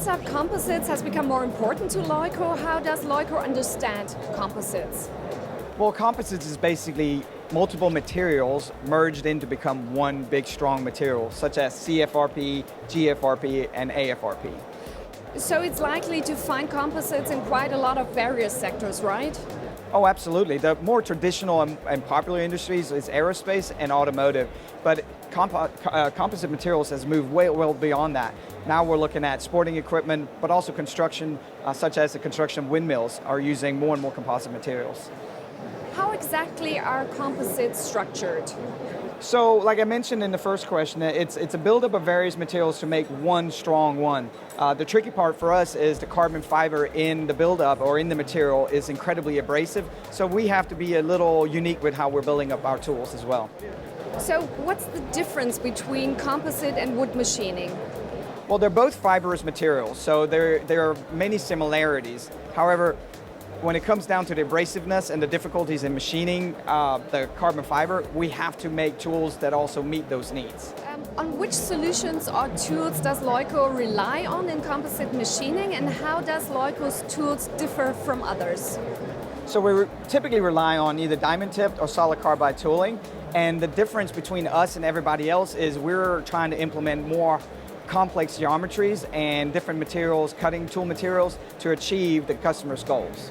concept composites has become more important to LEUCO. How does LEUCO understand composites? Well, composites is basically multiple materials merged in to become one big strong material, such as CFRP, GFRP, and AFRP. So it's likely to find composites in quite a lot of various sectors, right? Oh, absolutely. The more traditional and popular industries is aerospace and automotive, but composite materials has moved way well beyond that. Now we're looking at sporting equipment, but also construction, such as the construction windmills are using more and more composite materials. How exactly are composites structured? So, like I mentioned in the first question, it's a buildup of various materials to make one strong one. The tricky part for us is the carbon fiber in the buildup or in the material is incredibly abrasive, so we have to be a little unique with how we're building up our tools as well. So what's the difference between composite and wood machining? Well, they're both fibrous materials, so there are many similarities. However, when it comes down to the abrasiveness and the difficulties in machining the carbon fiber, we have to make tools that also meet those needs. On which solutions or tools does LEUCO rely on in composite machining, and how does LEUCO's tools differ from others? So we typically rely on either diamond tipped or solid carbide tooling, and the difference between us and everybody else is we're trying to implement more complex geometries and different materials, cutting tool materials, to achieve the customer's goals.